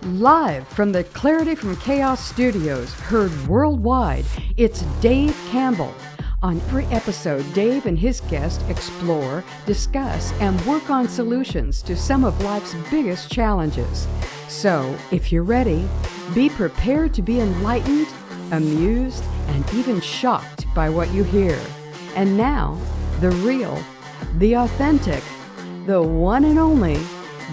Live from the Clarity from Chaos studios, heard worldwide, it's Dave Campbell. On every episode, Dave and his guests explore, discuss, and work on solutions to some of life's biggest challenges. So, if you're ready, be prepared to be enlightened, amused, and even shocked by what you hear. And now, the real, the authentic, the one and only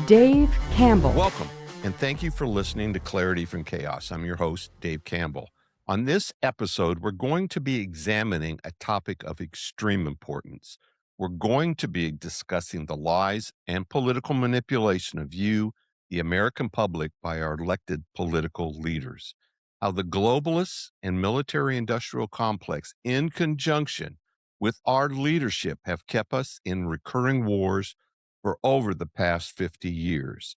Dave Campbell. Welcome, and thank you for listening to Clarity from Chaos. I'm your host, Dave Campbell. On this episode, we're going to be examining a topic of extreme importance. We're going to be discussing the lies and political manipulation of you, the American public, by our elected political leaders. How the globalists and military-industrial complex, in conjunction with our leadership, have kept us in recurring wars for over the past 50 years.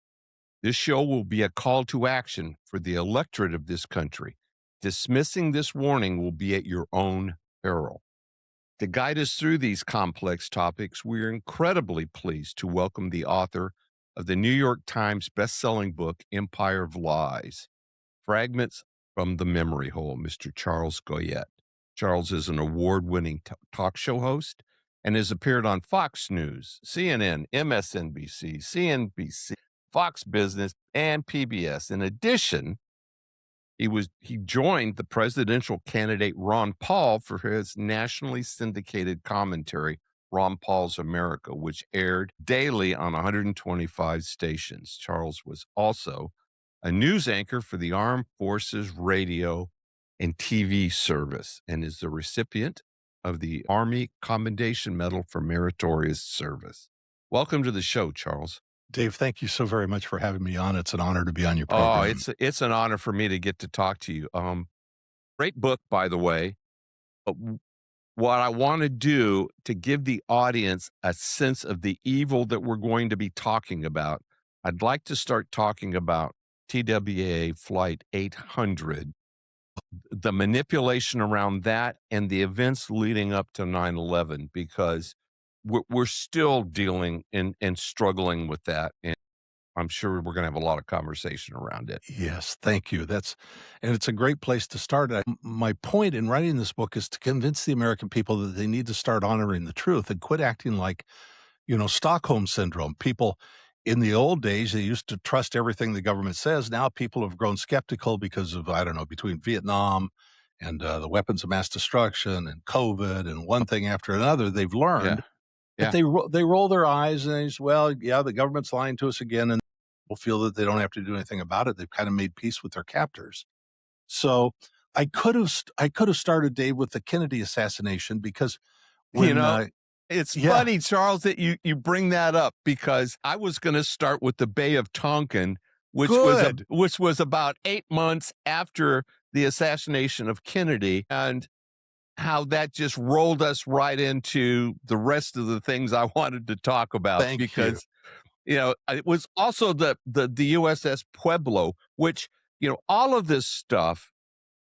This show will be a call to action for the electorate of this country. Dismissing this warning will be at your own peril. To guide us through these complex topics, we are incredibly pleased to welcome the author of the New York Times best-selling book, Empire of Lies, Fragments from the Memory Hole, Mr. Charles Goyette. Charles is an award-winning talk show host and has appeared on Fox News, CNN, MSNBC, CNBC, Fox Business, and PBS. In addition, he joined the presidential candidate Ron Paul for his nationally syndicated commentary, Ron Paul's America, which aired daily on 125 stations. Charles was also a news anchor for the Armed Forces Radio and TV service and is the recipient of the Army Commendation Medal for Meritorious Service. Welcome to the show, Charles. Dave, thank you so very much for having me on. It's an honor to be on your program. Oh, it's an honor for me to get to talk to you. Great book, by the way. But what I want to do to give the audience a sense of the evil that we're going to be talking about, I'd like to start talking about TWA Flight 800, the manipulation around that and the events leading up to 9/11, because we're still dealing and struggling with that. And I'm sure we're going to have a lot of conversation around it. Yes, thank you. And it's a great place to start. My point in writing this book is to convince the American people that they need to start honoring the truth and quit acting like, Stockholm syndrome. People in the old days, they used to trust everything the government says. Now people have grown skeptical because of, between Vietnam and the weapons of mass destruction and COVID and one thing after another, they've learned. Yeah. But they roll their eyes and they say, well, yeah, the government's lying to us again, and will feel that they don't have to do anything about it. They've kind of made peace with their captors. So I could have started, Dave, with the Kennedy assassination, because it's funny, Charles, that you bring that up, because I was going to start with the Bay of Tonkin, which was about 8 months after the assassination of Kennedy, and how that just rolled us right into the rest of the things I wanted to talk about. Because it was also the USS Pueblo, which, all of this stuff,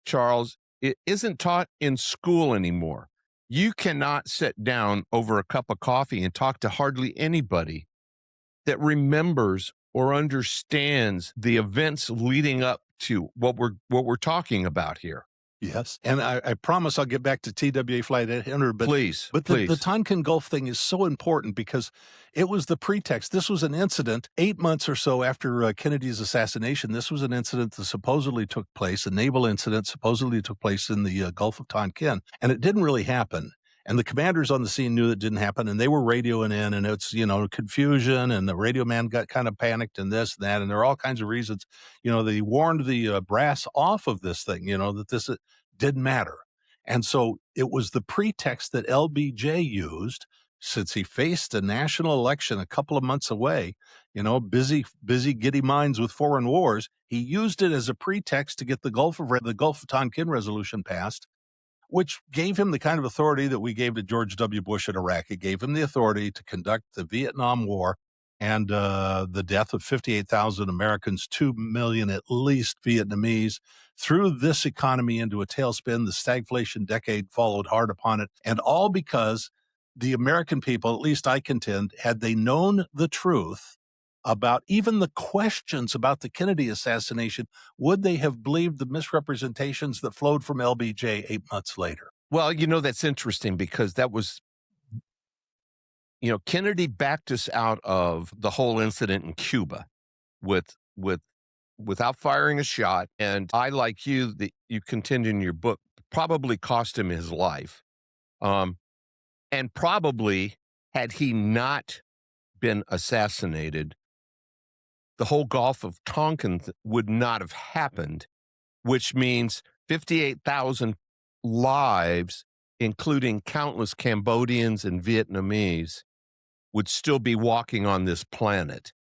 Charles, it isn't taught in school anymore. You cannot sit down over a cup of coffee and talk to hardly anybody that remembers or understands the events leading up to what we're talking about here. Yes. And I promise I'll get back to TWA Flight 800. But please. The Tonkin Gulf thing is so important because it was the pretext. This was an incident 8 months or so after Kennedy's assassination. This was an incident that supposedly took place, a naval incident supposedly took place in the Gulf of Tonkin. And it didn't really happen. And the commanders on the scene knew it didn't happen, and they were radioing in, and it's, confusion, and the radio man got kind of panicked and this and that, and there are all kinds of reasons. They warned the brass off of this thing, that this didn't matter. And so it was the pretext that LBJ used, since he faced a national election a couple of months away, busy giddy minds with foreign wars. He used it as a pretext to get the Gulf of Tonkin resolution passed, which gave him the kind of authority that we gave to George W. Bush in Iraq. It gave him the authority to conduct the Vietnam War and the death of 58,000 Americans, 2 million at least Vietnamese, threw this economy into a tailspin. The stagflation decade followed hard upon it, and all because the American people, at least I contend, had they known the truth, about even the questions about the Kennedy assassination, would they have believed the misrepresentations that flowed from LBJ 8 months later? Well, that's interesting because that was, Kennedy backed us out of the whole incident in Cuba with without firing a shot. And I, like you, that you continue in your book, probably cost him his life. And probably had he not been assassinated, the whole Gulf of Tonkin would not have happened, which means 58,000 lives, including countless Cambodians and Vietnamese, would still be walking on this planet.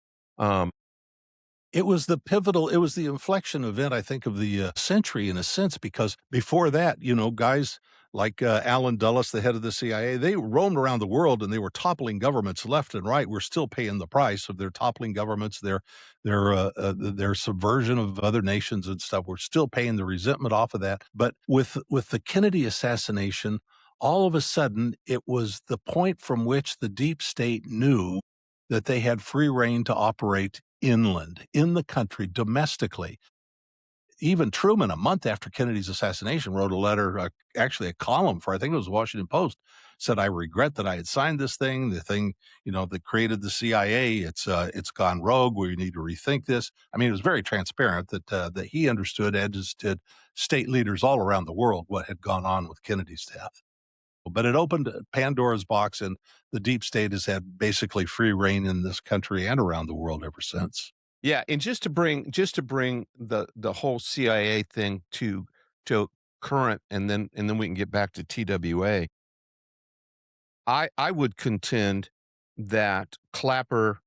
It was the inflection event, I think, of the century in a sense, because before that, guys like Alan Dulles, the head of the CIA, they roamed around the world and they were toppling governments left and right. We're still paying the price of their toppling governments, their subversion of other nations and stuff. We're still paying the resentment off of that. But with the Kennedy assassination, all of a sudden, it was the point from which the deep state knew that they had free reign to operate inland, in the country, domestically. Even Truman, a month after Kennedy's assassination, wrote a letter, actually a column for, I think it was the Washington Post, said, "I regret that I had signed this thing. The thing, that created the CIA, it's gone rogue. We need to rethink this." I mean, it was very transparent that he understood, as did state leaders all around the world, what had gone on with Kennedy's death. But it opened Pandora's box, and the deep state has had basically free reign in this country and around the world ever since. Yeah, and just to bring the whole CIA thing to current, and then we can get back to TWA. I would contend that Clapper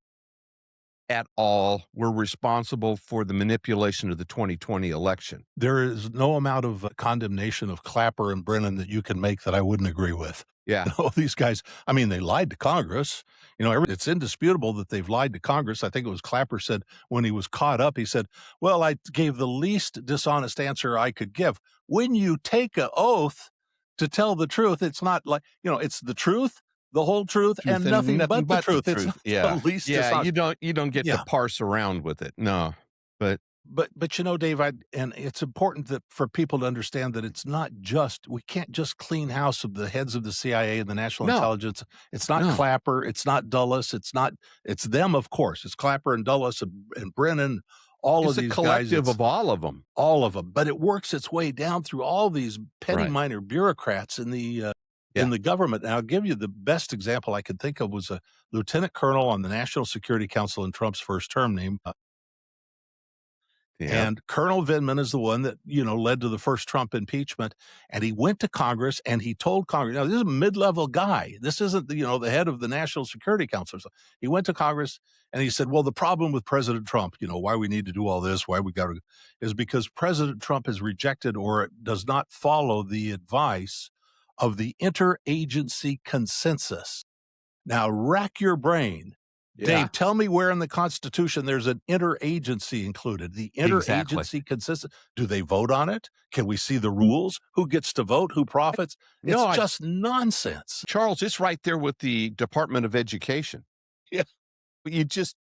at all were responsible for the manipulation of the 2020 election. There is no amount of condemnation of Clapper and Brennan that you can make that I wouldn't agree with. Yeah. No, these guys, I mean, they lied to Congress. It's indisputable that they've lied to Congress. I think it was Clapper said when he was caught up, he said, "Well, I gave the least dishonest answer I could give." When you take an oath to tell the truth, it's not like, it's the truth, the whole truth, and nothing but the truth. It's not Yeah. the least Yeah, dishonest. you don't get to parse around with it. No. But But Dave, and it's important that for people to understand that it's not just, we can't just clean house of the heads of the CIA and the National No. Intelligence. It's not No. Clapper. It's not Dulles. It's them, of course. It's Clapper and Dulles and Brennan, all it's of a these guys. collective of all of them. All of them. But it works its way down through all these petty Right. minor bureaucrats in the government. And I'll give you the best example I could think of was a lieutenant colonel on the National Security Council in Trump's first term named Yeah. And Colonel Vindman is the one that, led to the first Trump impeachment. And he went to Congress and he told Congress, now this is a mid-level guy. This isn't, the head of the National Security Council. So he went to Congress and he said, well, the problem with President Trump, why we need to do all this, why we got to, is because President Trump has rejected or does not follow the advice of the interagency consensus. Now rack your brain. Yeah. Dave, tell me where in the Constitution there's an interagency included. The interagency Exactly. consistent. Do they vote on it? Can we see the rules? Who gets to vote? Who profits? It's just nonsense. Charles, it's right there with the Department of Education. Yeah. You just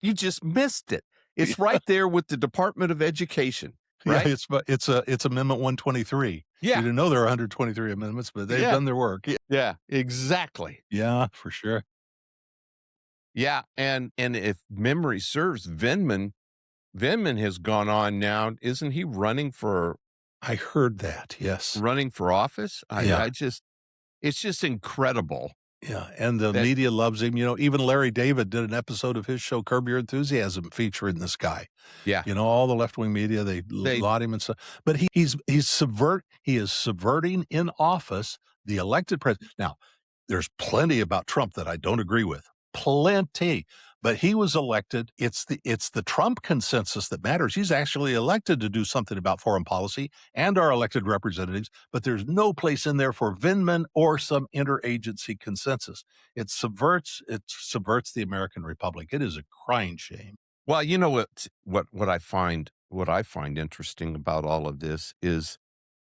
missed it. It's right there with the Department of Education. Right? Yeah, it's Amendment 123. Yeah. You didn't know there are 123 amendments, but they've done their work. Yeah, exactly. Yeah, for sure. Yeah, and if memory serves, Vindman has gone on now. Isn't he running for? I heard that. Yes, running for office. Yeah. It's just incredible. Yeah, and the media loves him. Even Larry David did an episode of his show Curb Your Enthusiasm featuring this guy. Yeah, all the left-wing media, they laud him and stuff. But he is subverting in office the elected president. Now, there's plenty about Trump that I don't agree with. Plenty. But he was elected. It's the Trump consensus that matters. He's actually elected to do something about foreign policy and our elected representatives, but there's no place in there for Vindman or some interagency consensus. It subverts the American Republic. It is a crying shame. Well, what I find interesting about all of this is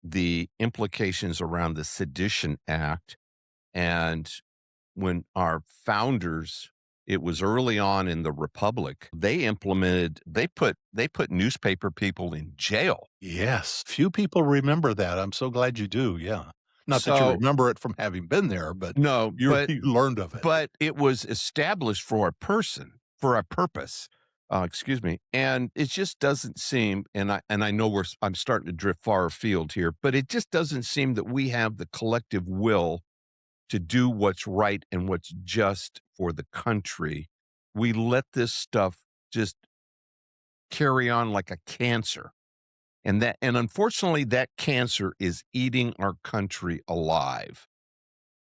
the implications around the Sedition Act, and when our founders It was early on in the Republic. They put newspaper people in jail. Yes. Few people remember that. I'm so glad you do. Yeah. Not that you So remember it from having been there, but no, you learned of it. but it was established for a person, for a purpose. Excuse me. And it just doesn't seem, and I know I'm starting to drift far afield here, but it just doesn't seem that we have the collective will to do what's right and what's just for the country. We let this stuff just carry on like a cancer. And unfortunately that cancer is eating our country alive.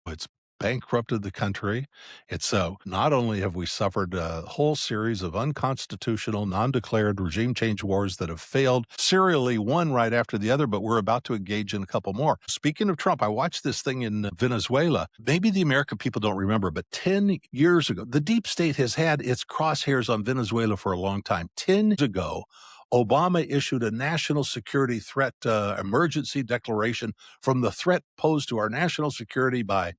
It's bankrupted the country. It's not only have we suffered a whole series of unconstitutional, non-declared regime change wars that have failed serially, one right after the other, but we're about to engage in a couple more. Speaking of Trump, I watched this thing in Venezuela. Maybe the American people don't remember, but 10 years ago, the deep state has had its crosshairs on Venezuela for a long time. 10 years ago, Obama issued a national security threat emergency declaration from the threat posed to our national security by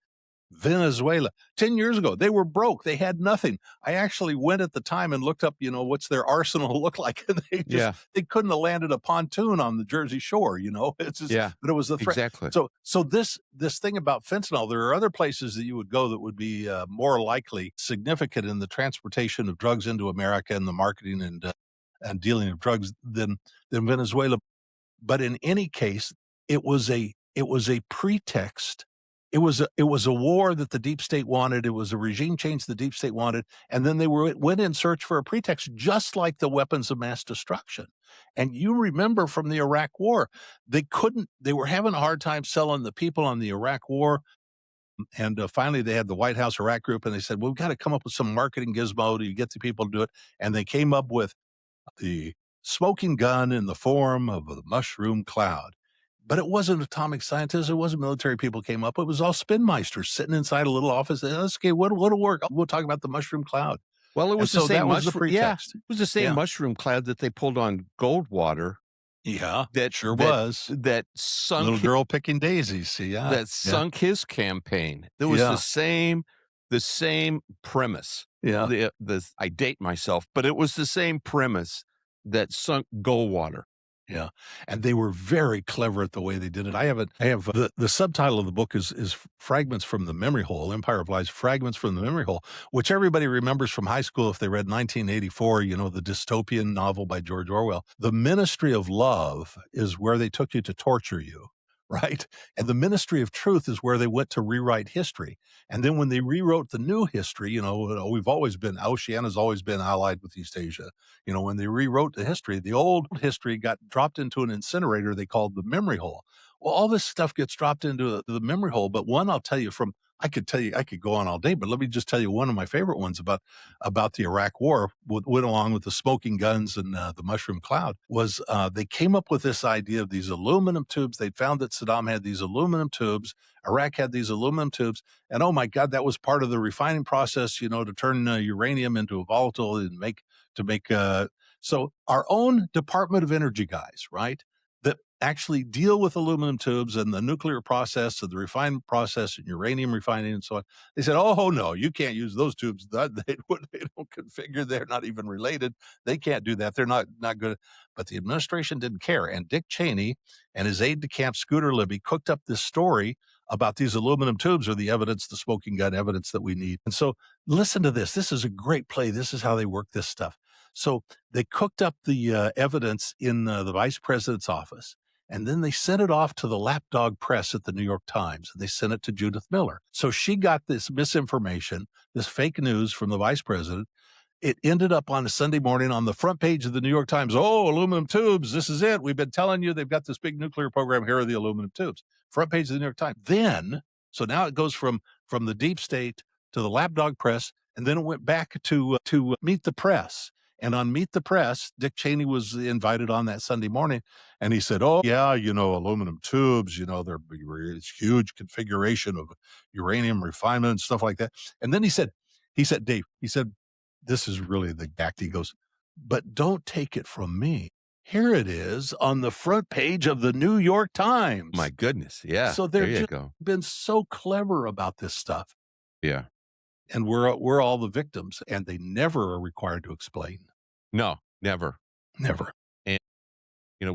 Venezuela. 10 years ago, they were broke. They had nothing. I actually went at the time and looked up, what's their arsenal look like. And they couldn't have landed a pontoon on the Jersey Shore, It's just, Yeah, but it was the threat. exactly. So this thing about fentanyl, there are other places that you would go that would be more likely significant in the transportation of drugs into America and the marketing and dealing of drugs than Venezuela. But in any case, it was a pretext. It was a war that the deep state wanted. It was a regime change the deep state wanted, and then they went in search for a pretext, just like the weapons of mass destruction. And you remember from the Iraq War, they were having a hard time selling the people on the Iraq War. And finally, they had the White House Iraq Group, and they said, well, we've got to come up with some marketing gizmo to get the people to do it. And they came up with the smoking gun in the form of the mushroom cloud. But it wasn't atomic scientists. It wasn't military people came up. It was all spinmeisters sitting inside a little office. Okay, what'll work? We'll talk about the mushroom cloud. Well, it was the so same that was the mushroom. Yeah, pretext. it was the same Yeah. mushroom cloud that they pulled on Goldwater. Yeah, That sure that, was. that sunk Little girl picking daisies. Yeah, that sunk his campaign. There was Yeah. the same premise. yeah. I date myself, but it was the same premise that sunk Goldwater. Yeah, and they were very clever at the way they did it. I have the subtitle of the book is Fragments from the Memory Hole, Empire of Lies, Fragments from the Memory Hole, which everybody remembers from high school if they read 1984, the dystopian novel by George Orwell. The Ministry of Love is where they took you to torture you, right? And the Ministry of Truth is where they went to rewrite history. And then when they rewrote the new history, Oceania's always been allied with East Asia. When they rewrote the history, the old history got dropped into an incinerator they called the memory hole. Well, all this stuff gets dropped into the memory hole. But one, I'll tell you I could go on all day, but let me just tell you one of my favorite ones about the Iraq War, went along with the smoking guns and the mushroom cloud, was they came up with this idea of these aluminum tubes. They'd found that Saddam had these aluminum tubes. Iraq had these aluminum tubes. And oh my God, that was part of the refining process, to turn uranium into a volatile and so our own Department of Energy guys, right, that actually deal with aluminum tubes and the nuclear process and the refining process and uranium refining and so on. They said, oh, no, you can't use those tubes. They don't configure. They're not even related. They can't do that. They're not good. But the administration didn't care. And Dick Cheney and his aide-de-camp Scooter Libby cooked up this story about these aluminum tubes are the evidence, the smoking gun evidence that we need. And so listen to this. This is a great play. This is how they work this stuff. So they cooked up the evidence in the vice president's office, and then they sent it off to the lapdog press at the New York Times. They sent it to Judith Miller. So she got this misinformation, this fake news from the vice president. It ended up on a Sunday morning on the front page of the New York Times. Oh, aluminum tubes. This is it. We've been telling you they've got this big nuclear program. Here are the aluminum tubes. Front page of the New York Times. Then, so now it goes from the deep state to the lapdog press, and then it went back to Meet the Press. And on Meet the Press, Dick Cheney was invited on that Sunday morning, and he said, oh, yeah, aluminum tubes, they're it's huge configuration of uranium refinement and stuff like that. And then he said, Dave, this is really the act. He goes, but don't take it from me. Here it is on the front page of the New York Times. My goodness. Yeah. So there they've you just go. been so clever about this stuff. Yeah. and we're all the victims, and they never are required to explain. No, never. Never. And,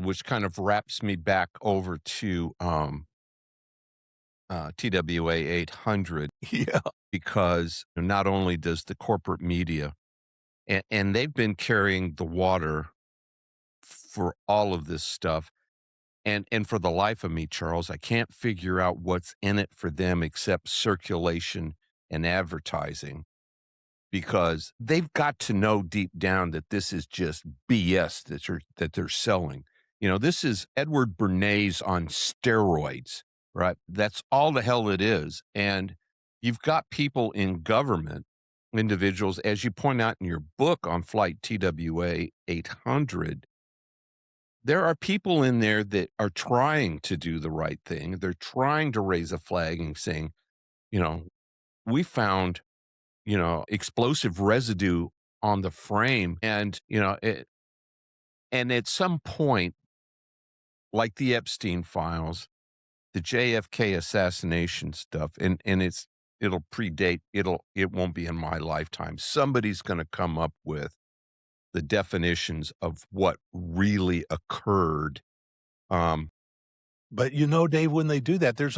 which kind of wraps me back over to TWA 800, Yeah. because not only does the corporate media, and they've been carrying the water for all of this stuff. And for the life of me, Charles, I can't figure out what's in it for them except circulation and advertising, because they've got to know deep down that this is just BS that they're selling. This is Edward Bernays on steroids, right? That's all the hell it is. And you've got people in government, individuals, as you point out in your book on Flight TWA 800, there are people in there that are trying to do the right thing. They're trying to raise a flag and saying, you know, we found, explosive residue on the frame. And, and at some point, like the Epstein files, the JFK assassination stuff, and it'll predate, it won't be in my lifetime. Somebody's going to come up with the definitions of what really occurred. But Dave, when they do that, there's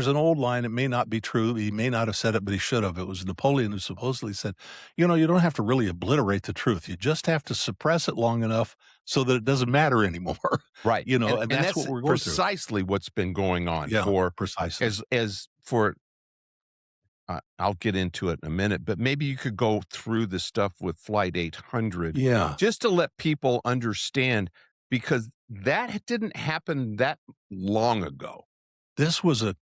an old line. It may not be true. He may not have said it, but he should have. It was Napoleon who supposedly said, you don't have to really obliterate the truth. You just have to suppress it long enough so that it doesn't matter anymore. Right. And that's what we're going through. Precisely what's been going on. Yeah, precisely. I'll get into it in a minute, but maybe you could go through the stuff with Flight 800. Yeah. Just to let people understand, because that didn't happen that long ago. This was a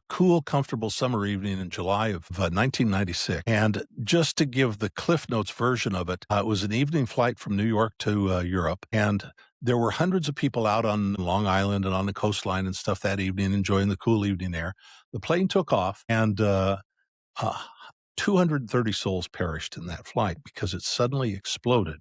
cool, comfortable summer evening in July of 1996. And just to give the Cliff Notes version of it, it was an evening flight from New York to Europe. And there were hundreds of people out on Long Island and on the coastline and stuff that evening, enjoying the cool evening air. The plane took off, and 230 souls perished in that flight because it suddenly exploded.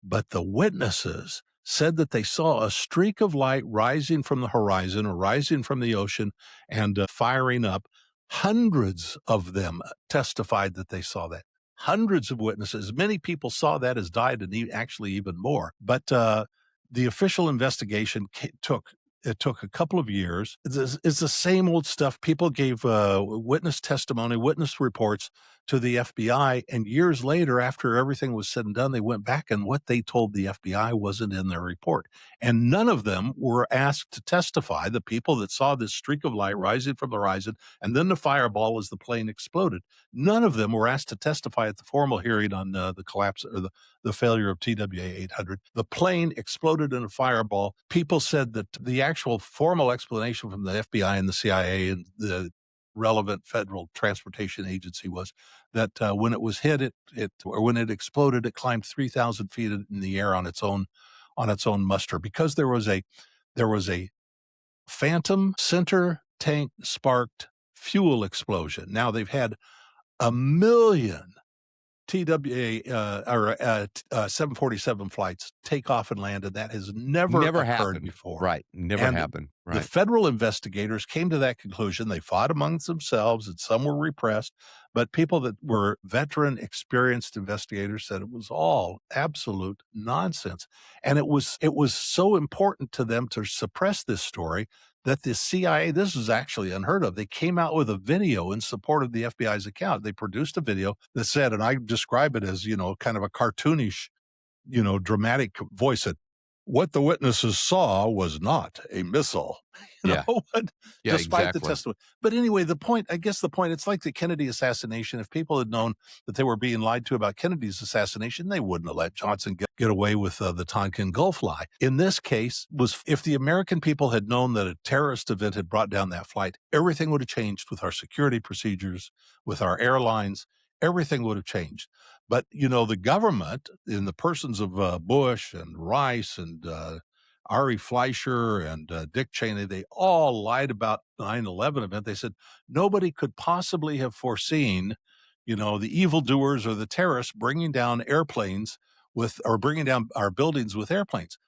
But the witnesses said that they saw a streak of light rising from the horizon or rising from the ocean and firing up. Hundreds of them testified that they saw that. Hundreds of witnesses. Many people saw that as died, and actually even more. But the official investigation took a couple of years. It's the same old stuff. People gave witness testimony, witness reports to the FBI, and years later, after everything was said and done, they went back, and what they told the FBI wasn't in their report. And none of them were asked to testify, the people that saw this streak of light rising from the horizon, and then the fireball as the plane exploded. None of them were asked to testify at the formal hearing on the collapse or the failure of TWA 800. The plane exploded in a fireball. People said that the actual formal explanation from the FBI and the CIA and the relevant federal transportation agency was that when it was hit, or when it exploded, it climbed 3,000 feet in the air on its own muster, because there was a phantom center tank sparked fuel explosion. Now they've had 1 million TWA 747 flights take off and land, and that has never occurred happened before. Right. Never happened. Right. The federal investigators came to that conclusion. They fought amongst themselves, and some were repressed, but people that were veteran, experienced investigators said it was all absolute nonsense. And it was so important to them to suppress this story that the CIA, this is actually unheard of, they came out with a video in support of the FBI's account. They produced a video that said, and I describe it as, kind of a cartoonish, dramatic voice, that what the witnesses saw was not a missile. Despite exactly. the testimony. But anyway, the point, it's like the Kennedy assassination. If people had known that they were being lied to about Kennedy's assassination, they wouldn't have let Johnson get away with the Tonkin Gulf lie. In this case, if the American people had known that a terrorist event had brought down that flight, everything would have changed with our security procedures, with our airlines. Everything would have changed. But, the government, in the persons of Bush and Rice and Ari Fleischer and Dick Cheney, they all lied about the 9/11 event. They said nobody could possibly have foreseen, the evildoers or the terrorists bringing down airplanes or bringing down our buildings with airplanes.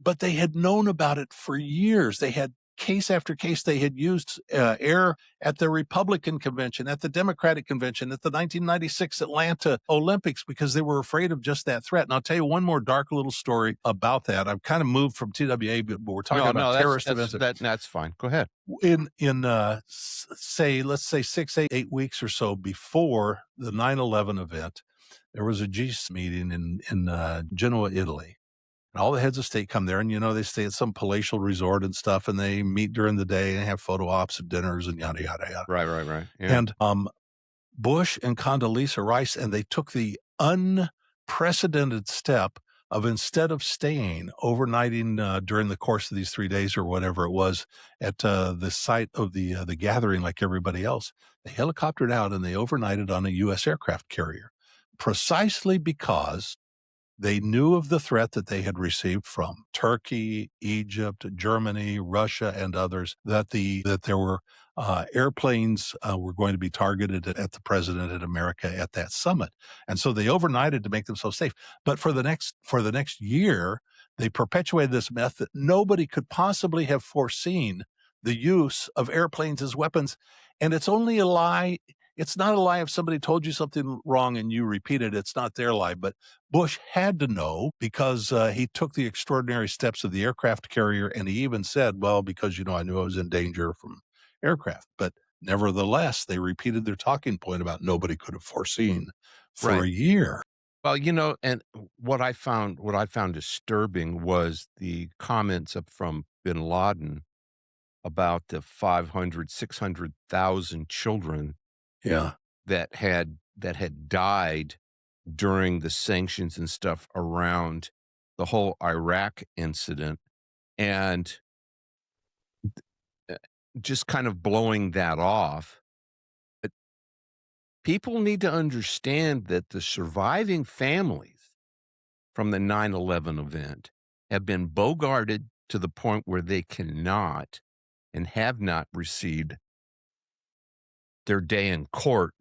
But they had known about it for years. They had case after case, they had used air at the Republican convention, at the Democratic convention, at the 1996 Atlanta Olympics, because they were afraid of just that threat. And I'll tell you one more dark little story about that. I've kind of moved from TWA, but we're talking about terrorist events. That's fine. Go ahead. Let's say 6-8 weeks or so before the 9/11 event, there was a G meeting in Genoa, Italy. And all the heads of state come there, and, they stay at some palatial resort and stuff, and they meet during the day and have photo ops and dinners and yada, yada, yada. Right. Yeah. And Bush and Condoleezza Rice, and they took the unprecedented step of, instead of staying overnighting during the course of these 3 days or whatever it was at the site of the gathering like everybody else, they helicoptered out and they overnighted on a U.S. aircraft carrier, precisely because they knew of the threat that they had received from Turkey, Egypt, Germany, Russia, and others, that there were airplanes were going to be targeted at the president in America at that summit. And so they overnighted to make themselves safe. But for the next year, they perpetuated this myth that nobody could possibly have foreseen the use of airplanes as weapons. And it's only a lie. It's not a lie if somebody told you something wrong and you repeat it. It's not their lie. But Bush had to know, because he took the extraordinary steps of the aircraft carrier. And he even said, well, because, I knew I was in danger from aircraft. But nevertheless, they repeated their talking point about nobody could have foreseen for a year. Well, and what I found disturbing was the comments from bin Laden about the 500, 600,000 children that had died during the sanctions and stuff around the whole Iraq incident, and just kind of blowing that off. But people need to understand that the surviving families from the 9/11 event have been bogarted to the point where they cannot and have not received their day in court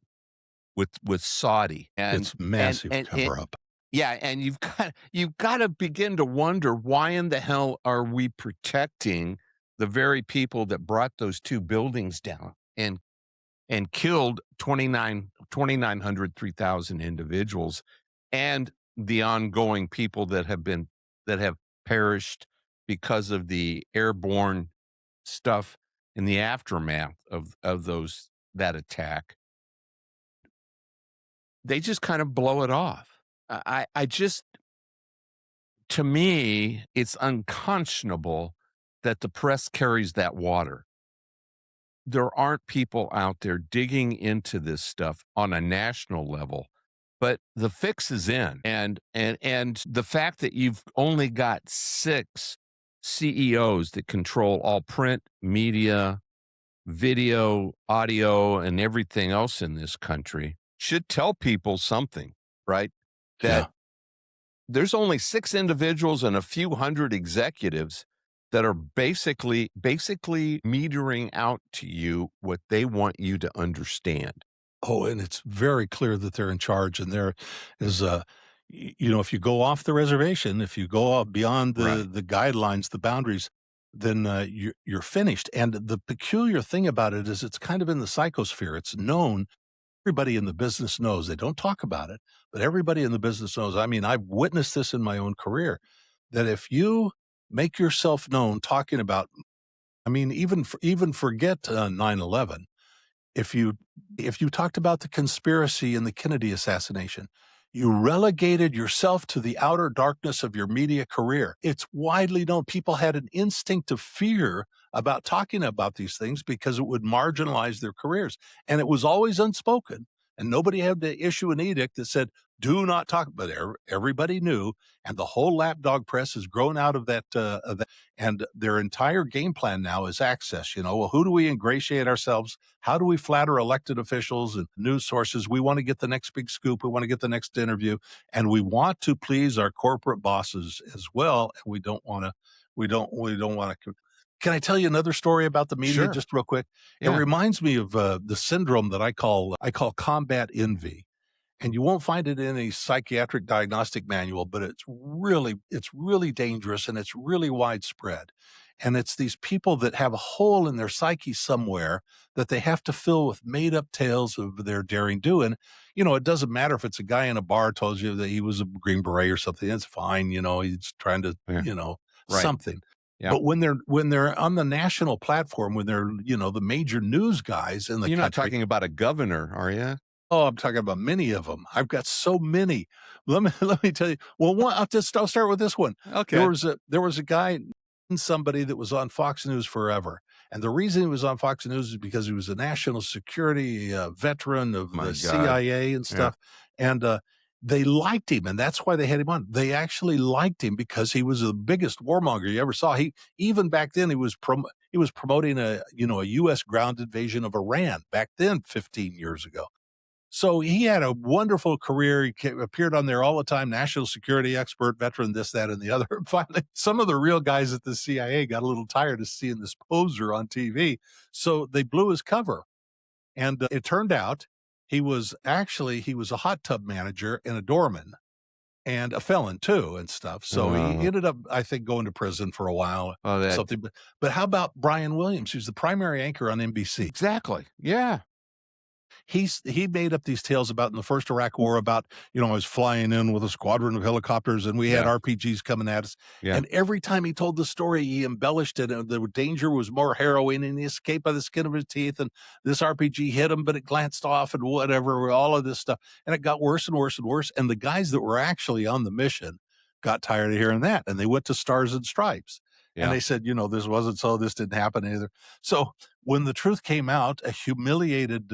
with Saudi. And it's massive cover up. Yeah, and you've got to begin to wonder, why in the hell are we protecting the very people that brought those two buildings down and killed 2,900, 3,000 individuals, and the ongoing people that have perished because of the airborne stuff in the aftermath of that attack. They just kind of blow it off. To me, it's unconscionable that the press carries that water. There aren't people out there digging into this stuff on a national level, but the fix is in. And the fact that you've only got 6 CEOs that control all print, media, video, audio, and everything else in this country should tell people something, right? That there's only 6 individuals and a few hundred executives that are basically metering out to you what they want you to understand. Oh, and it's very clear that they're in charge, and there is if you go off the reservation, if you go out beyond the guidelines, the boundaries, then you're finished. And the peculiar thing about it is it's kind of in the psychosphere. It's known. Everybody in the business knows. They don't talk about it, but everybody in the business knows. I mean, I've witnessed this in my own career, that if you make yourself known talking about, even forget 9/11. If you talked about the conspiracy in the Kennedy assassination, you relegated yourself to the outer darkness of your media career. It's widely known. People had an instinct of fear about talking about these things because it would marginalize their careers. And it was always unspoken. And nobody had to issue an edict that said, do not talk. But everybody knew. And the whole lapdog press has grown out of that. And their entire game plan now is access. Well, who do we ingratiate ourselves? How do we flatter elected officials and news sources? We want to get the next big scoop. We want to get the next interview. And we want to please our corporate bosses as well. And we don't want to. Can I tell you another story about the media, just real quick? Yeah. It reminds me of the syndrome that I call combat envy. and you won't find it in a psychiatric diagnostic manual, but it's really dangerous and it's really widespread. And it's these people that have a hole in their psyche somewhere that they have to fill with made up tales of their daring do. And, it doesn't matter if it's a guy in a bar told you that he was a Green Beret or something. It's fine. He's trying to, Yeah. Right. something. Yeah. But when they're on the national platform, when they're, the major news guys in the You're not country, talking about a governor, are you? oh, I'm talking about many of them. I've got so many. Let me tell you. Well, I'll start with this one. Okay. There was a guy, somebody that was on Fox News forever, and the reason he was on Fox News is because he was a national security veteran of My the God. CIA and stuff, and they liked him, and that's why they had him on. They actually liked him because he was the biggest warmonger you ever saw. He even back then he was promoting a U.S. ground invasion of Iran back then, 15 years ago. So he had a wonderful career. He appeared on there all the time, national security expert, veteran, this, that, and the other. Finally, some of the real guys at the CIA got a little tired of seeing this poser on TV. So they blew his cover. And it turned out he was a hot tub manager and a doorman and a felon too and stuff. So he ended up, I think, going to prison for a while. Something. But how about Brian Williams, who's the primary anchor on NBC? Exactly. Yeah. He made up these tales about in the first Iraq War about, I was flying in with a squadron of helicopters and we had RPGs coming at us. Yeah. And every time he told the story, he embellished it. And the danger was more harrowing and he escaped by the skin of his teeth. And this RPG hit him, but it glanced off and whatever, all of this stuff. And it got worse and worse and worse. And the guys that were actually on the mission got tired of hearing that. And they went to Stars and Stripes. Yeah. And they said, this wasn't so, this didn't happen either. So when the truth came out, a humiliated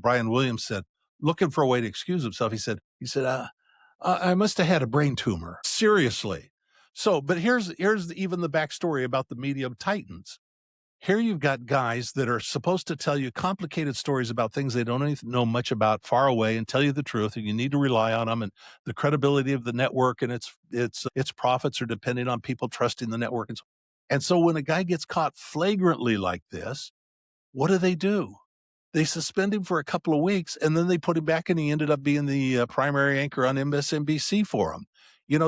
Brian Williams said, looking for a way to excuse himself, he said, I must have had a brain tumor. Seriously. So, but here's even the backstory about the medium titans. Here you've got guys that are supposed to tell you complicated stories about things they don't know much about, far away, and tell you the truth, and you need to rely on them. And the credibility of the network and its profits are dependent on people trusting the network. And so when a guy gets caught flagrantly like this, what do? They suspend him for a couple of weeks, and then they put him back, and he ended up being the primary anchor on MSNBC for them.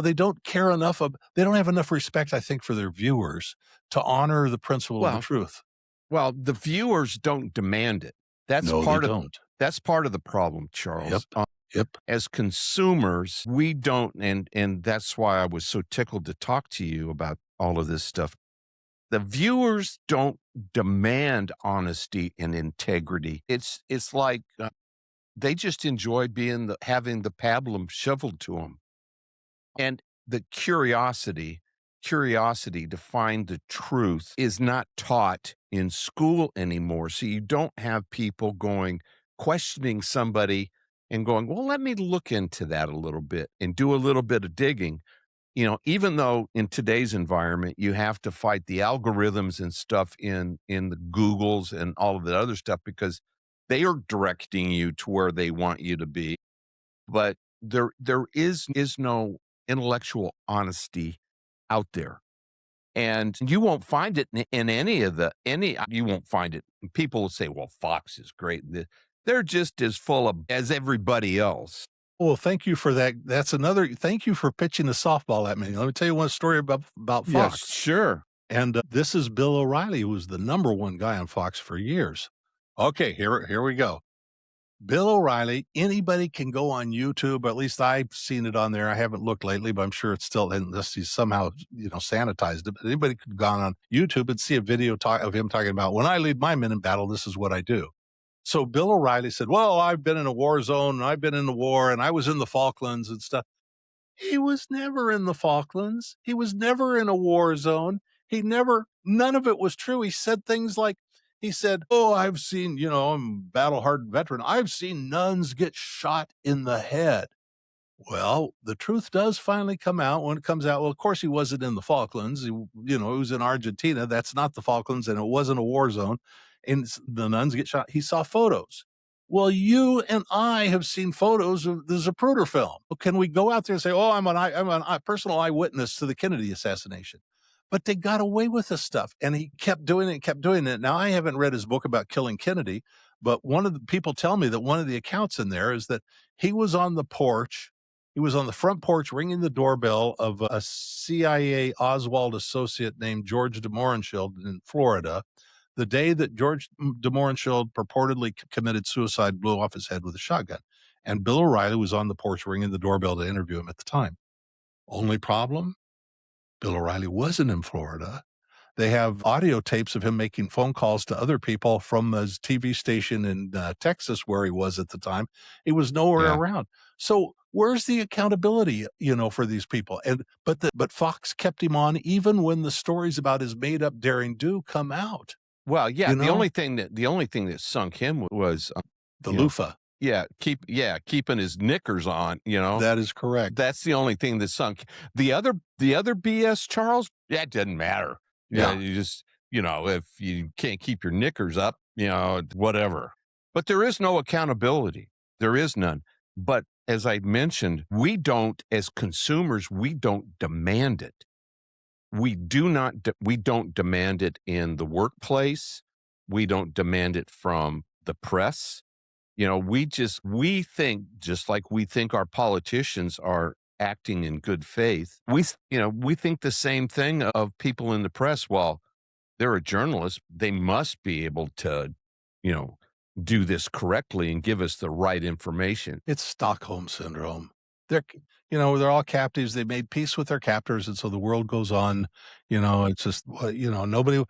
They don't care enough they don't have enough respect, I think, for their viewers to honor the principle of the truth. Well, the viewers don't demand it. That's part of the problem, Charles. Yep. As consumers, we don't, and that's why I was so tickled to talk to you about all of this stuff. The viewers don't demand honesty and integrity. It's like they just enjoy having the pablum shoveled to them, and the curiosity to find the truth is not taught in school anymore. So you don't have people questioning somebody and going, well, let me look into that a little bit and do a little bit of digging. Even though in today's environment, you have to fight the algorithms and stuff in the Googles and all of the other stuff because they are directing you to where they want you to be. But there is no intellectual honesty out there. And you won't find it in you won't find it. People will say, well, Fox is great. They're just as full of as everybody else. Well, thank you for that. Thank you for pitching the softball at me. Let me tell you one story about Fox. Yes, sure. And this is Bill O'Reilly, who was the number one guy on Fox for years. Okay, here we go. Bill O'Reilly, anybody can go on YouTube, or at least I've seen it on there. I haven't looked lately, but I'm sure it's still, unless he's somehow, sanitized it. But anybody could go on YouTube and see a video of him talking about, when I lead my men in battle, this is what I do. So Bill O'Reilly said, well, I've been in a war zone, and I've been in the war, and I was in the Falklands and stuff. He was never in the Falklands. He was never in a war zone. None of it was true. He said things like, oh, I've seen, I'm a battle-hardened veteran. I've seen nuns get shot in the head. Well, the truth does finally come out. When it comes out, well, of course, he wasn't in the Falklands. He was in Argentina. That's not the Falklands, and it wasn't a war zone. And the nuns get shot. He saw photos. Well, you and I have seen photos of the Zapruder film. Can we go out there and say, oh, I'm a personal eyewitness to the Kennedy assassination? but they got away with this stuff. And he kept doing it, kept doing it. Now, I haven't read his book about killing Kennedy, but one of the people tell me that one of the accounts in there is that he was on the porch. He was on the front porch ringing the doorbell of a CIA Oswald associate named George de Mohrenschildt in Florida. The day that George de Mohrenschildt purportedly committed suicide, blew off his head with a shotgun. And Bill O'Reilly was on the porch ringing the doorbell to interview him at the time. Only problem? Bill O'Reilly wasn't in Florida. They have audio tapes of him making phone calls to other people from his TV station in Texas, where he was at the time. He was nowhere around. So where's the accountability, for these people? But Fox kept him on even when the stories about his made-up daring do come out. Well, yeah, the only thing that sunk him was the loofah. Keeping his knickers on, That is correct. That's the only thing that sunk. The other BS, Charles, that didn't matter. Yeah. You just, if you can't keep your knickers up, whatever. But there is no accountability. There is none. But as I mentioned, as consumers, we don't demand it. We don't demand it in the workplace. We don't demand it from the press. We think, just like we think our politicians are acting in good faith, we think the same thing of people in the press. Well, they're a journalist. They must be able to, do this correctly and give us the right information. It's Stockholm syndrome. They're all captives. They made peace with their captors, and so the world goes on. It's just nobody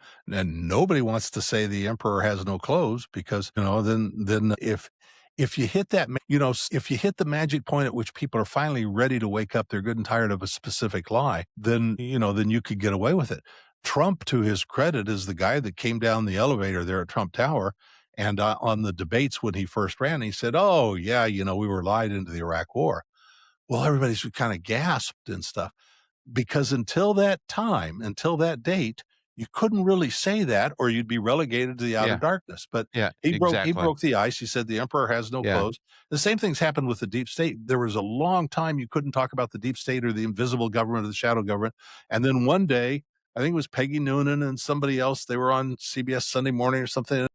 wants to say the emperor has no clothes, because then if you hit that, if you hit the magic point at which people are finally ready to wake up, they're good and tired of a specific lie, then you could get away with it. Trump, to his credit, is the guy that came down the elevator there at Trump Tower. And on the debates when he first ran, he said, "Oh, yeah, we were lied into the Iraq War." Well, everybody's kind of gasped and stuff, because until that date, you couldn't really say that, or you'd be relegated to the outer darkness. But he broke the ice. He said the emperor has no clothes. The same things happened with the deep state. There was a long time you couldn't talk about the deep state or the invisible government or the shadow government. And then one day, I think it was Peggy Noonan and somebody else, they were on CBS Sunday Morning or something.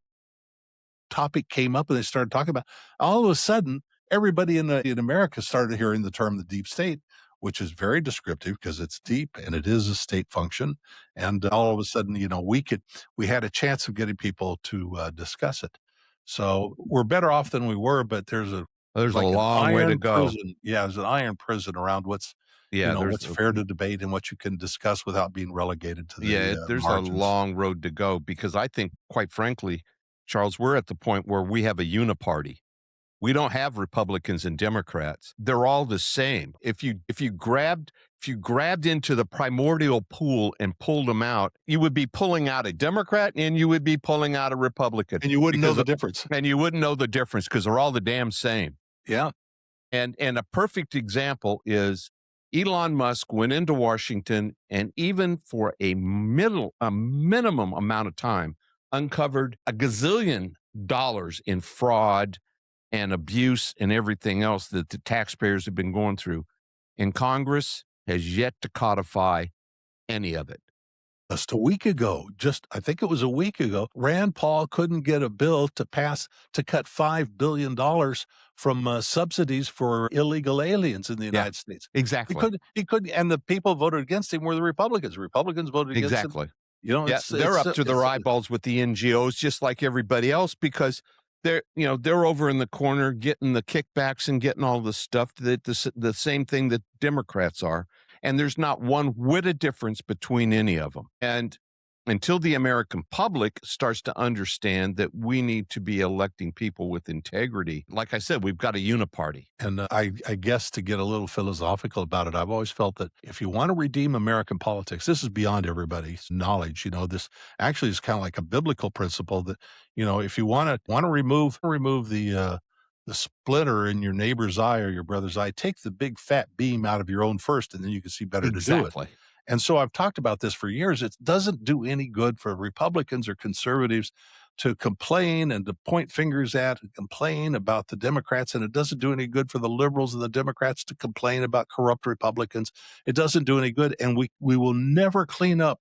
Topic came up and they started talking about, all of a sudden, everybody in America started hearing the term the deep state, which is very descriptive because it's deep and it is a state function. And all of a sudden, we had a chance of getting people to discuss it. So we're better off than we were, but there's a long way to go. Prison. Yeah, there's an iron prison around what's fair to debate and what you can discuss without being relegated to the there's margins. A long road to go, because I think, quite frankly, Charles, we're at the point where we have a uniparty. We don't have Republicans and Democrats. They're all the same. If you grabbed into the primordial pool and pulled them out, you would be pulling out a Democrat and you would be pulling out a Republican. And you wouldn't know the difference. And you wouldn't know the difference because they're all the damn same. Yeah. And a perfect example is Elon Musk went into Washington and, even for a minimum amount of time, uncovered $1 gazillion in fraud and abuse and everything else that the taxpayers have been going through. And Congress has yet to codify any of it. Just a week ago, I think it was a week ago, Rand Paul couldn't get a bill to pass to cut $5 billion from subsidies for illegal aliens in the United States. Exactly. He couldn't, and the people voted against him were the Republicans. Republicans voted against him. Exactly. They're up to their eyeballs with the NGOs, just like everybody else, because they're over in the corner getting the kickbacks and getting all the stuff that the same thing that Democrats are. And there's not one whit of difference between any of them. And until the American public starts to understand that we need to be electing people with integrity, like I said, we've got a uniparty. And I guess, to get a little philosophical about it, I've always felt that if you want to redeem American politics, this is beyond everybody's knowledge. This actually is kind of like a biblical principle that, if you want to remove the splinter in your neighbor's eye or your brother's eye, take the big fat beam out of your own first, and then you can see better to do it. And so I've talked about this for years. It doesn't do any good for Republicans or conservatives to complain and to point fingers at and complain about the Democrats. And it doesn't do any good for the liberals and the Democrats to complain about corrupt Republicans. It doesn't do any good. And we will never clean up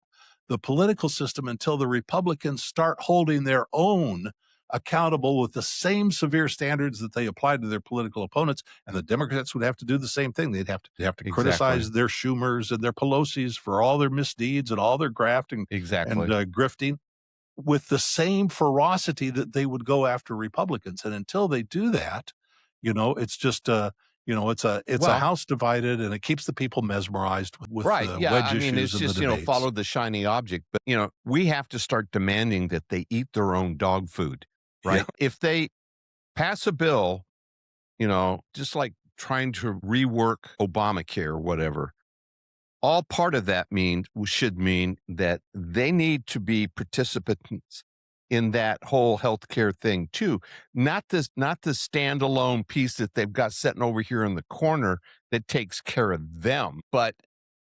the political system until the Republicans start holding their own accountable with the same severe standards that they applied to their political opponents, and the Democrats would have to do the same thing. They'd have to Exactly. criticize their Schumers and their Pelosi's for all their misdeeds and all their grafting Exactly. and grifting with the same ferocity that they would go after Republicans. And until they do that, it's just it's a house divided, and it keeps the people mesmerized with Right. the Yeah. wedge I mean, issues it's and the just, debates. follow the shiny object. But, we have to start demanding that they eat their own dog food, right? Yeah. If they pass a bill, just like trying to rework Obamacare or whatever, all part of that should mean that they need to be participants in that whole healthcare thing too. Not the standalone piece that they've got sitting over here in the corner that takes care of them, but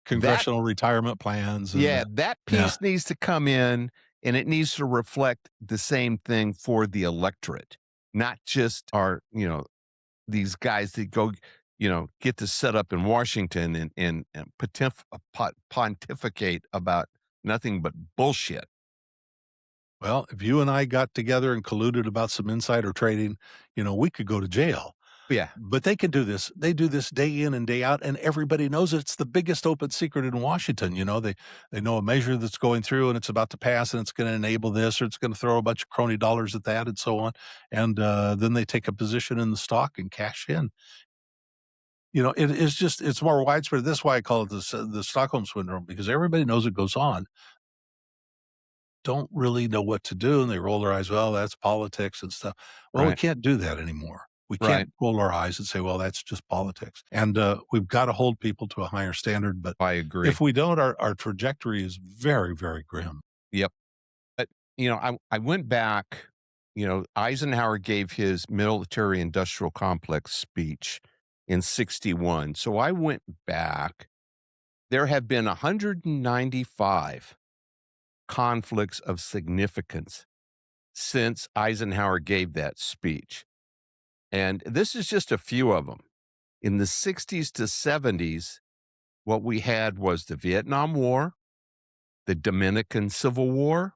Congressional retirement plans. that piece needs to come in, and it needs to reflect the same thing for the electorate, not just our, these guys that go, get to set up in Washington and pontificate about nothing but bullshit. Well, if you and I got together and colluded about some insider trading, we could go to jail. Yeah. But they can do this. They do this day in and day out, and everybody knows it. It's the biggest open secret in Washington. They know a measure that's going through and it's about to pass, and it's going to enable this, or it's going to throw a bunch of crony dollars at that, and so on. And then they take a position in the stock and cash in. It's more widespread. That's why I call it the Stockholm syndrome, because everybody knows it goes on. Don't really know what to do, and they roll their eyes. Well, that's politics and stuff. Well, we can't do that anymore. We can't roll our eyes and say, well, that's just politics. And we've got to hold people to a higher standard. But I agree. If we don't, our trajectory is very, very grim. Yep. But, I went back, Eisenhower gave his military industrial complex speech in 1961. So I went back. There have been 195 conflicts of significance since Eisenhower gave that speech. And this is just a few of them. In the 60s to 70s, what we had was the Vietnam War, the Dominican Civil War,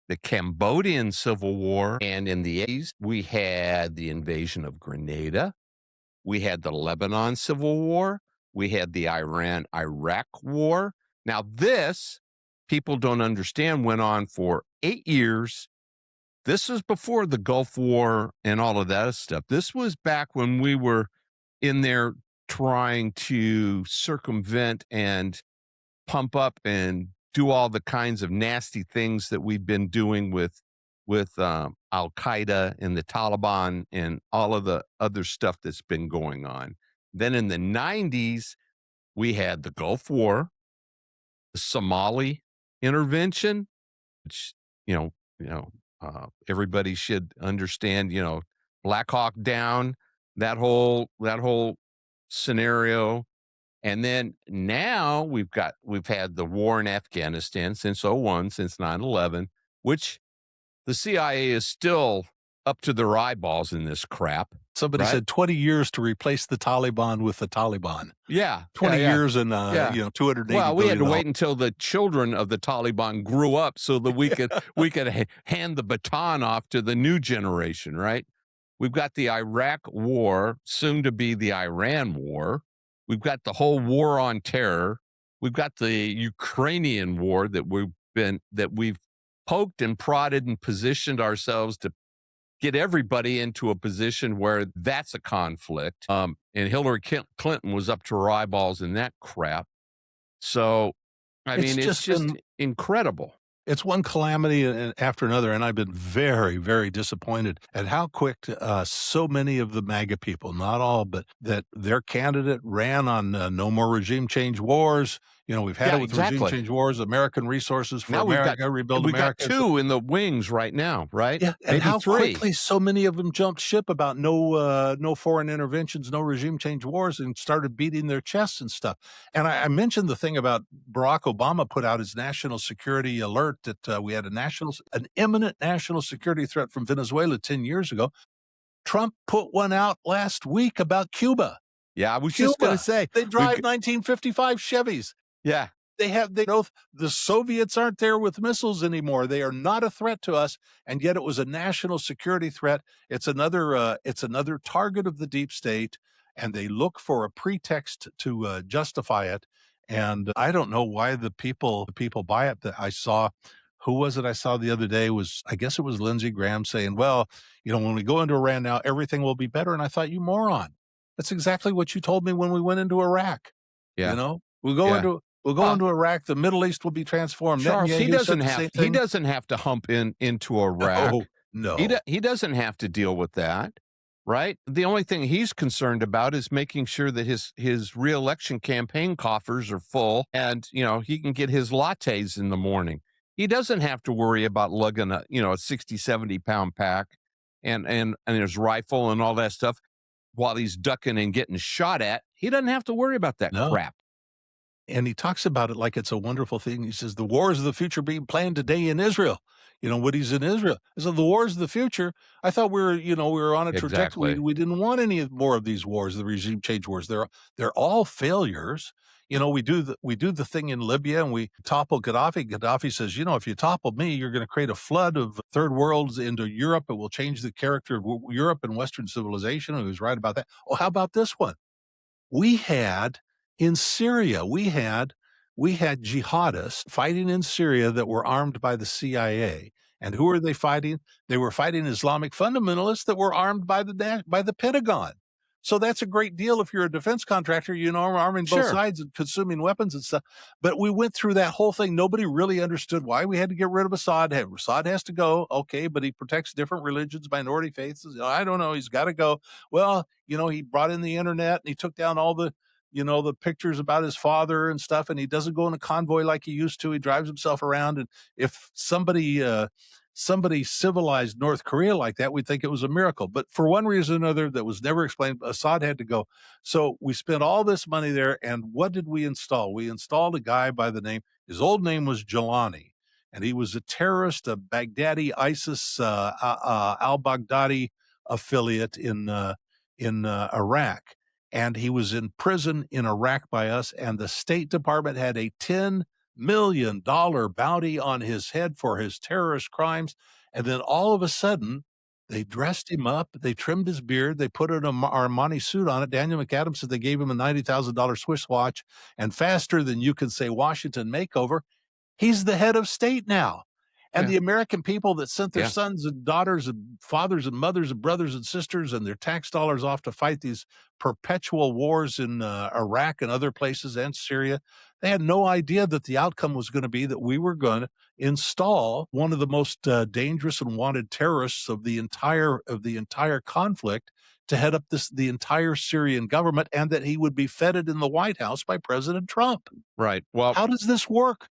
the Cambodian Civil War, and in the 80s, we had the invasion of Grenada. We had the Lebanon Civil War. We had the Iran-Iraq War. Now this, people don't understand, went on for 8 years. This was before the Gulf War and all of that stuff. This was back when we were in there trying to circumvent and pump up and do all the kinds of nasty things that we've been doing with Al-Qaeda and the Taliban and all of the other stuff that's been going on. Then in the 90s, we had the Gulf War, the Somali intervention, which, everybody should understand, Black Hawk Down, that whole scenario. And then now we've had the war in Afghanistan since 2001, since 9/11, which the CIA is still up to their eyeballs in this crap. Somebody said 20 years to replace the Taliban with the Taliban. Yeah. 20 years and, $280 Well, we had to billion. wait until the children of the Taliban grew up so that we could hand the baton off to the new generation, right? We've got the Iraq War, soon to be the Iran War. We've got the whole war on terror. We've got the Ukrainian war that we've poked and prodded and positioned ourselves to get everybody into a position where that's a conflict. And Hillary Clinton was up to her eyeballs in that crap. So, it's just incredible. It's one calamity after another, and I've been very, very disappointed at how quick so many of the MAGA people, not all, but that their candidate ran on no more regime change wars. We've had it with regime change wars, American resources for America, rebuild America. We got 2 in the wings right now, right? Yeah, and maybe how 3. quickly so many of them jumped ship about no foreign interventions, no regime change wars, and started beating their chests and stuff. And I mentioned the thing about Barack Obama put out his national security alert that we had an imminent national security threat from Venezuela 10 years ago. Trump put one out last week about Cuba. Yeah, I was just going to say. They drive 1955 Chevys. Yeah. They know the Soviets aren't there with missiles anymore. They are not a threat to us, and yet it was a national security threat. It's another target of the deep state, and they look for a pretext to justify it. And I don't know why the people buy it. That I saw, who was it? I saw the other day was, I guess it was Lindsey Graham saying, "Well, when we go into Iran now, everything will be better." And I thought, you moron, that's exactly what you told me when we went into Iraq. Yeah. We go Yeah. into We'll go into Iraq. The Middle East will be transformed. Charles, he Netanyahu said doesn't the have same he thing. doesn't have to hump into Iraq. Oh, no. He doesn't have to deal with that, right? The only thing he's concerned about is making sure that his reelection campaign coffers are full, and he can get his lattes in the morning. He doesn't have to worry about lugging a 60, 70 pound pack and his rifle and all that stuff while he's ducking and getting shot at. He doesn't have to worry about that No. crap. And he talks about it like it's a wonderful thing. He says, the wars of the future being planned today in Israel. When he's in Israel. So the wars of the future, I thought we were on a trajectory. Exactly. We didn't want any more of these wars, the regime change wars. They're all failures. We do the thing in Libya, and we topple Gaddafi. Gaddafi says, if you topple me, you're going to create a flood of third worlds into Europe. It will change the character of Europe and Western civilization. And he was right about that. Oh, how about this one? We had in Syria, we had jihadists fighting in Syria that were armed by the CIA. And who are they fighting? They were fighting Islamic fundamentalists that were armed by the Pentagon. So that's a great deal if you're a defense contractor, arming both Sure. sides and consuming weapons and stuff. But we went through that whole thing. Nobody really understood why we had to get rid of Assad. Assad has to go, okay, but he protects different religions, minority faiths. I don't know. He's got to go. Well, he brought in the internet and he took down all the pictures about his father and stuff, and he doesn't go in a convoy like he used to. He drives himself around, and if somebody civilized North Korea like that, we'd think it was a miracle. But for one reason or another that was never explained, Assad had to go. So we spent all this money there, and what did we install? We installed a guy by the name, his old name was Jelani, and he was a terrorist, a Baghdadi ISIS al-Baghdadi affiliate in Iraq. And he was in prison in Iraq by us, and the State Department had a $10 million bounty on his head for his terrorist crimes. And then all of a sudden, they dressed him up, they trimmed his beard, they put an Armani suit on it. Daniel McAdams said they gave him a $90,000 Swiss watch, and faster than you can say Washington makeover, he's the head of state now. And the American people that sent their sons and daughters and fathers and mothers and brothers and sisters and their tax dollars off to fight these perpetual wars in Iraq and other places and Syria, they had no idea that the outcome was going to be that we were going to install one of the most dangerous and wanted terrorists of the entire conflict to head up the entire Syrian government, and that he would be feted in the White House by President Trump. Right. Well, how does this work?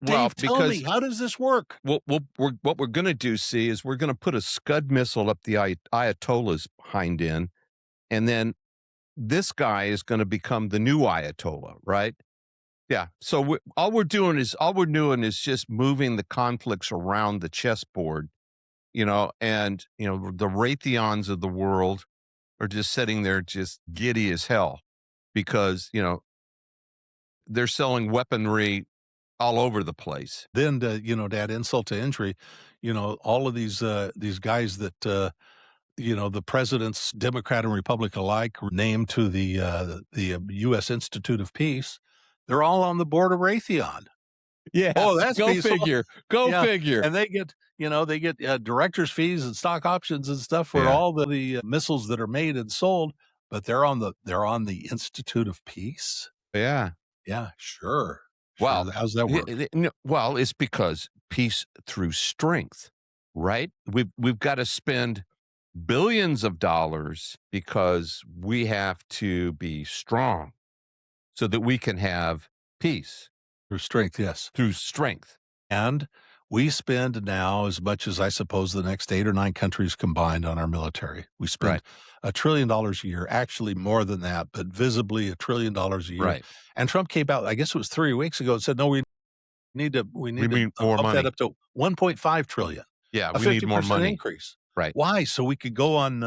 Dave, tell me, how does this work? What we're going to do, is we're going to put a Scud missile up the Ayatollah's hind end, and then this guy is going to become the new Ayatollah, right? Yeah. So all we're doing is just moving the conflicts around the chessboard, and the Raytheons of the world are just sitting there just giddy as hell because they're selling weaponry all over the place. Then, Dad, insult to injury, all of these guys that, the presidents, Democrat and Republican alike, were named to the U.S. Institute of Peace. They're all on the board of Raytheon. Yeah. Oh, that's go peaceful. Figure. Go figure. And they get, directors' fees and stock options and stuff for all the missiles that are made and sold. But they're on the Institute of Peace. Yeah. Yeah. Sure. Well, how's that work? Well, it's because peace through strength, right? We've got to spend billions of dollars because we have to be strong so that we can have peace. Through strength, yes. Through strength. And we spend now as much as I suppose the next 8 or 9 countries combined on our military. We spend $1 trillion a year, actually more than that, but visibly $1 trillion a year. Right. And Trump came out, I guess it was 3 weeks ago, and said, no, we need to more up money. that up to $1.5 trillion. Yeah, we need more money. Increase. Right. Why? So we could go on,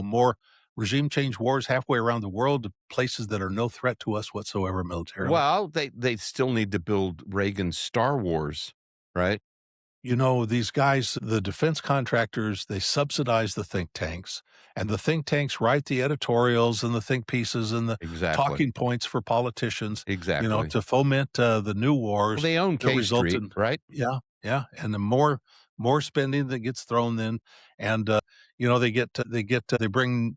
more regime change wars halfway around the world to places that are no threat to us whatsoever militarily. Well, they still need to build Reagan's Star Wars, right? You know, these guys, the defense contractors, they subsidize the think tanks, and the think tanks write the editorials and the think pieces and the Exactly. talking points for politicians, Exactly. to foment the new wars. Well, they own that K result Street, in right? Yeah, yeah, and the more spending that gets thrown in, and they bring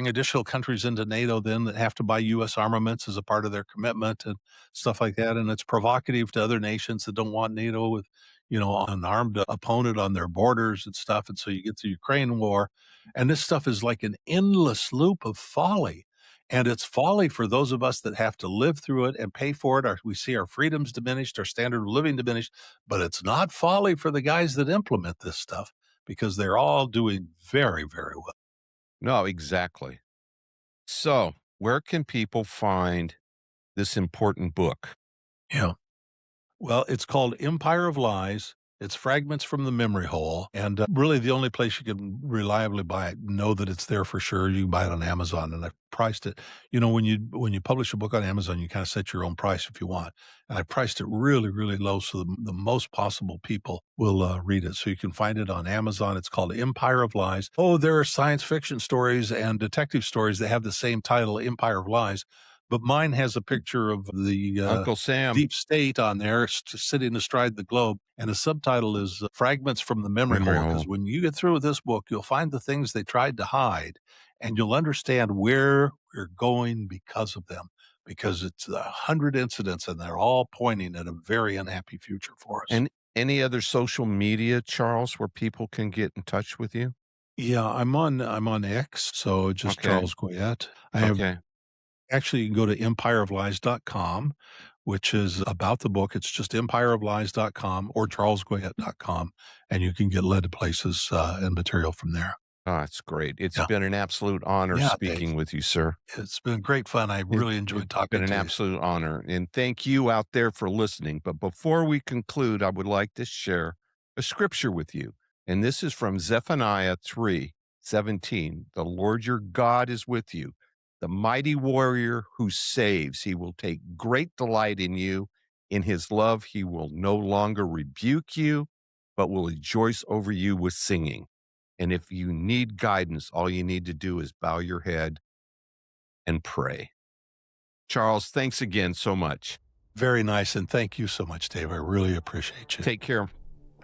additional countries into NATO then that have to buy U.S. armaments as a part of their commitment and stuff like that, and it's provocative to other nations that don't want NATO with an armed opponent on their borders and stuff, and so you get the Ukraine war, and this stuff is like an endless loop of folly. And it's folly for those of us that have to live through it and pay for it. We see our freedoms diminished, our standard of living diminished, but it's not folly for the guys that implement this stuff because they're all doing very, very well. No, exactly. So, where can people find this important book? Yeah. Well, it's called Empire of Lies. It's fragments from the memory hole. And really, the only place you can reliably buy it, know that it's there for sure, you can buy it on Amazon. And I've priced it. When you publish a book on Amazon, you kind of set your own price if you want. And I priced it really, really low so the most possible people will read it. So you can find it on Amazon. It's called Empire of Lies. Oh, there are science fiction stories and detective stories that have the same title, Empire of Lies. But mine has a picture of the Uncle Sam. deep state on there sitting astride the globe. And the subtitle is Fragments from the Memory Hole. Because when you get through with this book, you'll find the things they tried to hide, and you'll understand where we're going because of them. Because it's 100 incidents, and they're all pointing at a very unhappy future for us. And any other social media, Charles, where people can get in touch with you? Yeah, I'm on X, so just Okay. Charles Goyette. Actually, you can go to empireoflies.com, which is about the book. It's just empireoflies.com or charlesgoyette.com, and you can get led to places and material from there. Oh, that's great. It's Yeah. been an absolute honor Yeah, speaking Dave. with you, sir. It's been great fun. I really enjoyed It's talking been to an you. absolute honor. And thank you out there for listening. But before we conclude, I would like to share a scripture with you. And this is from Zephaniah 3:17. The Lord your God is with you, the mighty warrior who saves. He will take great delight in you. In his love, he will no longer rebuke you, but will rejoice over you with singing. And if you need guidance, all you need to do is bow your head and pray. Charles, thanks again so much. Very nice, and thank you so much, Dave. I really appreciate you. Take care.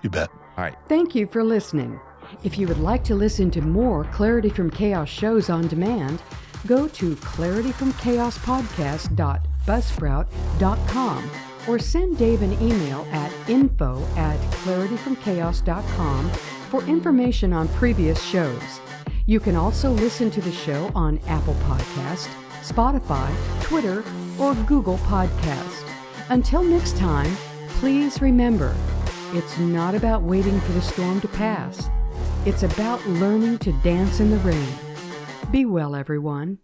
You bet. All right. Thank you for listening. If you would like to listen to more Clarity from Chaos shows on demand, go to clarityfromchaos.buzzsprout.com or send Dave an email at info@clarityfromchaos.com for information on previous shows. You can also listen to the show on Apple Podcast, Spotify, Twitter, or Google Podcast. Until next time, please remember, it's not about waiting for the storm to pass. It's about learning to dance in the rain. Be well, everyone.